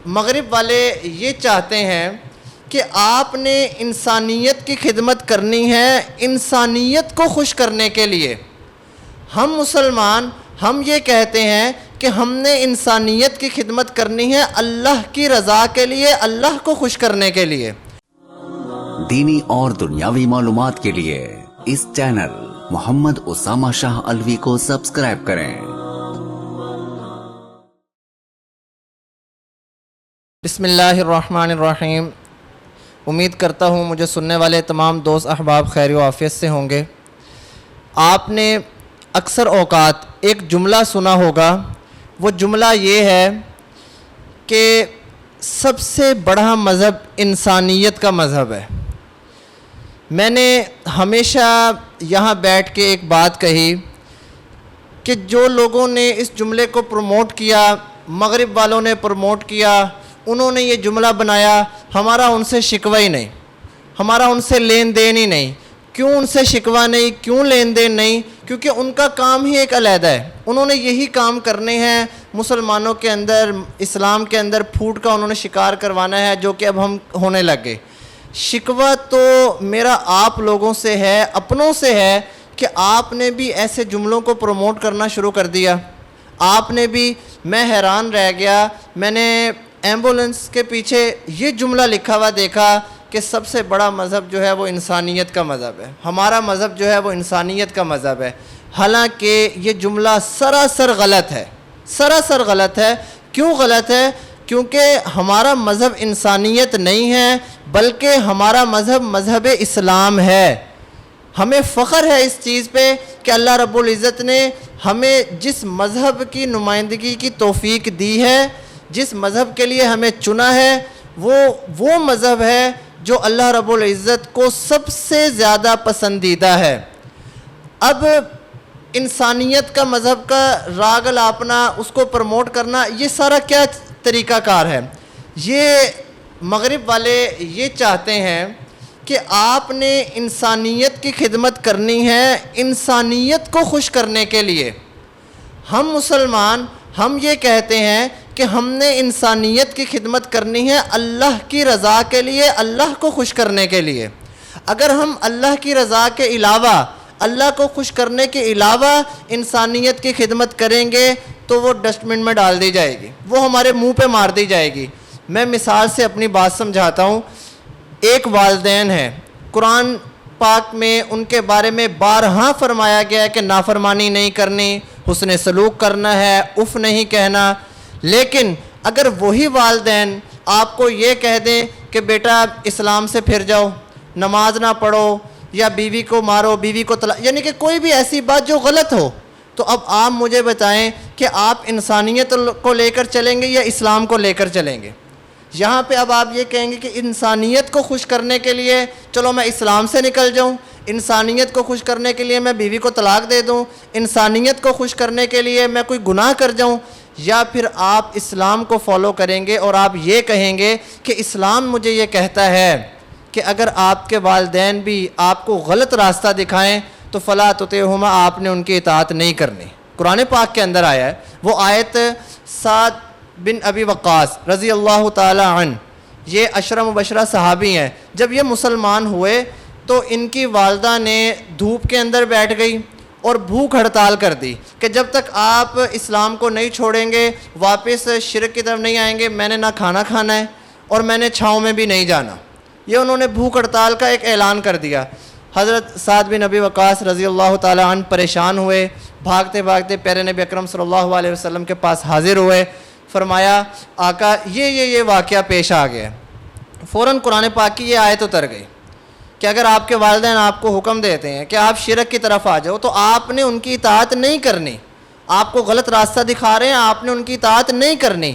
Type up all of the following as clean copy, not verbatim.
مغرب والے یہ چاہتے ہیں کہ آپ نے انسانیت کی خدمت کرنی ہے انسانیت کو خوش کرنے کے لیے۔ ہم مسلمان ہم یہ کہتے ہیں کہ ہم نے انسانیت کی خدمت کرنی ہے اللہ کی رضا کے لیے، اللہ کو خوش کرنے کے لیے۔ دینی اور دنیاوی معلومات کے لیے اس چینل محمد اسامہ شاہ الوی کو سبسکرائب کریں۔ بسم اللہ الرحمن الرحیم۔ امید کرتا ہوں مجھے سننے والے تمام دوست احباب خیر و عافیت سے ہوں گے۔ آپ نے اکثر اوقات ایک جملہ سنا ہوگا، وہ جملہ یہ ہے کہ سب سے بڑا مذہب انسانیت کا مذہب ہے۔ میں نے ہمیشہ یہاں بیٹھ کے ایک بات کہی کہ جو لوگوں نے اس جملے کو پروموٹ کیا، مغرب والوں نے پروموٹ کیا، انہوں نے یہ جملہ بنایا، ہمارا ان سے شکوہ ہی نہیں، ہمارا ان سے لین دین ہی نہیں۔ کیوں ان سے شکوہ نہیں، کیوں لین دین نہیں؟ کیونکہ ان کا کام ہی ایک علیحدہ ہے، انہوں نے یہی کام کرنے ہیں، مسلمانوں کے اندر، اسلام کے اندر پھوٹ کا انہوں نے شکار کروانا ہے، جو کہ اب ہم ہونے لگ گئے۔ شکوہ تو میرا آپ لوگوں سے ہے، اپنوں سے ہے کہ آپ نے بھی ایسے جملوں کو پروموٹ کرنا شروع کر دیا۔ آپ نے بھی، میں حیران رہ گیا، میں نے ایمبولنس کے پیچھے یہ جملہ لکھا ہوا دیکھا کہ سب سے بڑا مذہب جو ہے وہ انسانیت کا مذہب ہے، ہمارا مذہب جو ہے وہ انسانیت کا مذہب ہے۔ حالانکہ یہ جملہ سراسر غلط ہے، سراسر غلط ہے۔ کیوں غلط ہے؟ کیونکہ ہمارا مذہب انسانیت نہیں ہے، بلکہ ہمارا مذہب مذہب اسلام ہے۔ ہمیں فخر ہے اس چیز پہ کہ اللہ رب العزت نے ہمیں جس مذہب کی نمائندگی کی توفیق دی ہے، جس مذہب کے لیے ہمیں چنا ہے، وہ مذہب ہے جو اللہ رب العزت کو سب سے زیادہ پسندیدہ ہے۔ اب انسانیت کا مذہب کا راگ الاپنا، اس کو پروموٹ کرنا، یہ سارا کیا طریقہ کار ہے؟ یہ مغرب والے یہ چاہتے ہیں کہ آپ نے انسانیت کی خدمت کرنی ہے انسانیت کو خوش کرنے کے لیے۔ ہم مسلمان ہم یہ کہتے ہیں کہ ہم نے انسانیت کی خدمت کرنی ہے اللہ کی رضا کے لیے، اللہ کو خوش کرنے کے لیے۔ اگر ہم اللہ کی رضا کے علاوہ، اللہ کو خوش کرنے کے علاوہ انسانیت کی خدمت کریں گے تو وہ ڈسٹ بن میں ڈال دی جائے گی، وہ ہمارے منہ پہ مار دی جائے گی۔ میں مثال سے اپنی بات سمجھاتا ہوں۔ ایک والدین ہیں، قرآن پاک میں ان کے بارے میں بارہا فرمایا گیا ہے کہ نافرمانی نہیں کرنی، حسن سلوک کرنا ہے، اف نہیں کہنا۔ لیکن اگر وہی والدین آپ کو یہ کہہ دیں کہ بیٹا اسلام سے پھر جاؤ، نماز نہ پڑھو، یا بیوی کو مارو، بیوی کو طلاق، یعنی کہ کوئی بھی ایسی بات جو غلط ہو، تو اب آپ مجھے بتائیں کہ آپ انسانیت کو لے کر چلیں گے یا اسلام کو لے کر چلیں گے؟ یہاں پہ اب آپ یہ کہیں گے کہ انسانیت کو خوش کرنے کے لیے چلو میں اسلام سے نکل جاؤں، انسانیت کو خوش کرنے کے لیے میں بیوی کو طلاق دے دوں، انسانیت کو خوش کرنے کے لیے میں کوئی گناہ کر جاؤں، یا پھر آپ اسلام کو فالو کریں گے اور آپ یہ کہیں گے کہ اسلام مجھے یہ کہتا ہے کہ اگر آپ کے والدین بھی آپ کو غلط راستہ دکھائیں تو فلا تطیعہما، آپ نے ان کی اطاعت نہیں کرنی۔ قرآن پاک کے اندر آیا ہے، وہ آیت سعد بن ابی وقاص رضی اللہ تعالی عنہ، یہ عشرہ مبشرہ صحابی ہیں۔ جب یہ مسلمان ہوئے تو ان کی والدہ نے دھوپ کے اندر بیٹھ گئی اور بھوک ہڑتال کر دی کہ جب تک آپ اسلام کو نہیں چھوڑیں گے، واپس شرک کی طرف نہیں آئیں گے، میں نے نہ کھانا کھانا ہے اور میں نے چھاؤں میں بھی نہیں جانا۔ یہ انہوں نے بھوک ہڑتال کا ایک اعلان کر دیا۔ حضرت سعد بن ابی وقاص رضی اللہ تعالی عنہ پریشان ہوئے، بھاگتے بھاگتے پیارے نبی اکرم صلی اللہ علیہ وسلم کے پاس حاضر ہوئے، فرمایا آقا یہ واقعہ پیش آ گیا۔ فوراً قرآن پاک کی یہ آیت اتر گئی کہ اگر آپ کے والدین آپ کو حکم دیتے ہیں کہ آپ شرک کی طرف آ جاؤ تو آپ نے ان کی اطاعت نہیں کرنی، آپ کو غلط راستہ دکھا رہے ہیں، آپ نے ان کی اطاعت نہیں کرنی۔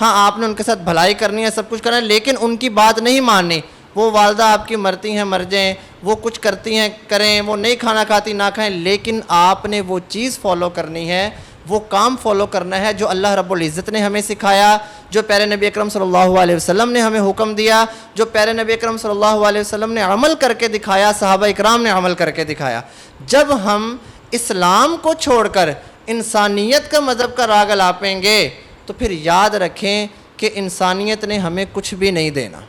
ہاں آپ نے ان کے ساتھ بھلائی کرنی ہے، سب کچھ کرنا ہے، لیکن ان کی بات نہیں ماننی۔ وہ والدہ آپ کی مرتی ہیں مر جائیں، وہ کچھ کرتی ہیں کریں، وہ نہیں کھانا کھاتی نہ کھائیں، لیکن آپ نے وہ چیز فالو کرنی ہے، وہ کام فالو کرنا ہے جو اللہ رب العزت نے ہمیں سکھایا، جو پیارے نبی اکرم صلی اللہ علیہ وسلم نے ہمیں حکم دیا، جو پیارے نبی اکرم صلی اللہ علیہ وسلم نے عمل کر کے دکھایا، صحابہ اکرام نے عمل کر کے دکھایا۔ جب ہم اسلام کو چھوڑ کر انسانیت کا مذہب کا راگ الاپیں گے تو پھر یاد رکھیں کہ انسانیت نے ہمیں کچھ بھی نہیں دینا.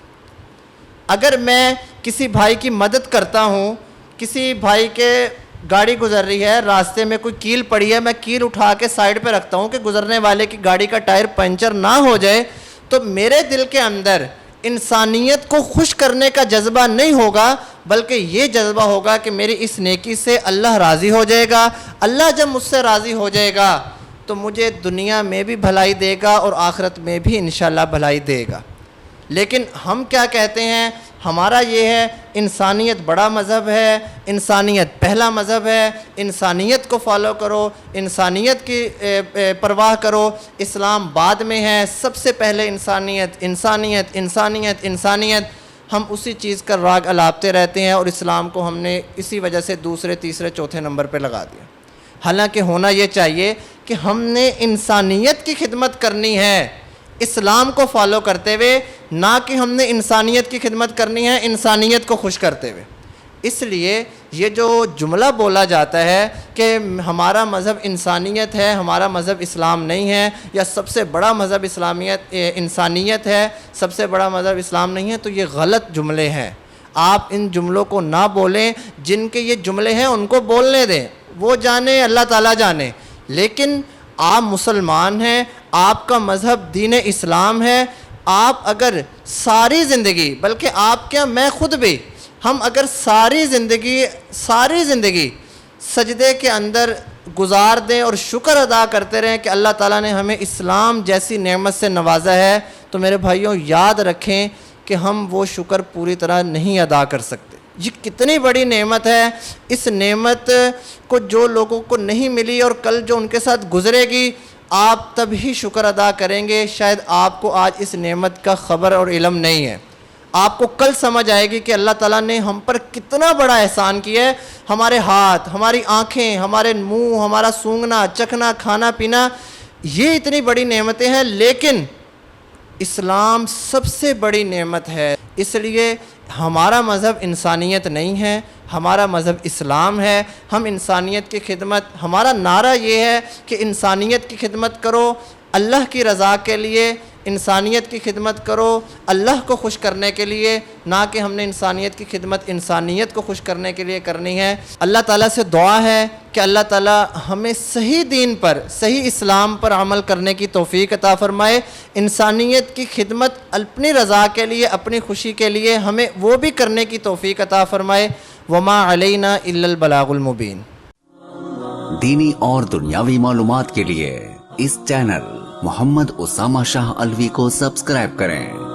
اگر میں کسی بھائی کی مدد کرتا ہوں، کسی بھائی کے گاڑی گزر رہی ہے، راستے میں کوئی کیل پڑی ہے، میں کیل اٹھا کے سائڈ پہ رکھتا ہوں کہ گزرنے والے کی گاڑی کا ٹائر پنچر نہ ہو جائے، تو میرے دل کے اندر انسانیت کو خوش کرنے کا جذبہ نہیں ہوگا، بلکہ یہ جذبہ ہوگا کہ میری اس نیکی سے اللہ راضی ہو جائے گا. اللہ جب مجھ سے راضی ہو جائے گا تو مجھے دنیا میں بھی بھلائی دے گا اور آخرت میں بھی انشاءاللہ بھلائی دے گا. لیکن ہم کیا کہتے ہیں؟ ہمارا یہ ہے انسانیت بڑا مذہب ہے، انسانیت پہلا مذہب ہے، انسانیت کو فالو کرو، انسانیت کی پرواہ کرو، اسلام بعد میں ہے، سب سے پہلے انسانیت انسانیت انسانیت انسانیت. ہم اسی چیز کا راگ الاپتے رہتے ہیں اور اسلام کو ہم نے اسی وجہ سے دوسرے تیسرے چوتھے نمبر پہ لگا دیا. حالانکہ ہونا یہ چاہیے کہ ہم نے انسانیت کی خدمت کرنی ہے اسلام کو فالو کرتے ہوئے، نہ کہ ہم نے انسانیت کی خدمت کرنی ہے انسانیت کو خوش کرتے ہوئے. اس لیے یہ جو جملہ بولا جاتا ہے کہ ہمارا مذہب انسانیت ہے، ہمارا مذہب اسلام نہیں ہے، یا سب سے بڑا مذہب انسانیت ہے، سب سے بڑا مذہب اسلام نہیں ہے، تو یہ غلط جملے ہیں. آپ ان جملوں کو نہ بولیں. جن کے یہ جملے ہیں ان کو بولنے دیں، وہ جانے، اللہ تعالیٰ جانے. لیکن آپ مسلمان ہیں، آپ کا مذہب دین اسلام ہے. آپ اگر ساری زندگی، بلکہ آپ کیا میں خود بھی، ہم اگر ساری زندگی سجدے کے اندر گزار دیں اور شکر ادا کرتے رہیں کہ اللہ تعالیٰ نے ہمیں اسلام جیسی نعمت سے نوازا ہے، تو میرے بھائیوں یاد رکھیں کہ ہم وہ شکر پوری طرح نہیں ادا کر سکتے. یہ کتنی بڑی نعمت ہے. اس نعمت کو جو لوگوں کو نہیں ملی اور کل جو ان کے ساتھ گزرے گی، آپ تب ہی شکر ادا کریں گے. شاید آپ کو آج اس نعمت کا خبر اور علم نہیں ہے. آپ کو کل سمجھ آئے گی کہ اللہ تعالیٰ نے ہم پر کتنا بڑا احسان کیا ہے. ہمارے ہاتھ، ہماری آنکھیں، ہمارے منہ، ہمارا سونگنا، چکھنا، کھانا پینا، یہ اتنی بڑی نعمتیں ہیں. لیکن اسلام سب سے بڑی نعمت ہے. اس لیے ہمارا مذہب انسانیت نہیں ہے، ہمارا مذہب اسلام ہے. ہم انسانیت کی خدمت، ہمارا نعرہ یہ ہے کہ انسانیت کی خدمت کرو اللہ کی رضا کے لیے، انسانیت کی خدمت کرو اللہ کو خوش کرنے کے لیے، نہ کہ ہم نے انسانیت کی خدمت انسانیت کو خوش کرنے کے لیے کرنی ہے. اللہ تعالیٰ سے دعا ہے کہ اللہ تعالیٰ ہمیں صحیح دین پر، صحیح اسلام پر عمل کرنے کی توفیق عطا فرمائے. انسانیت کی خدمت اپنی رضا کے لیے، اپنی خوشی کے لیے ہمیں وہ بھی کرنے کی توفیق عطا فرمائے. وما علینا الا البلاغ المبین. دینی اور دنیاوی معلومات کے لیے اس چینل محمد اسامہ شاہ الوی کو سبسکرائب کریں.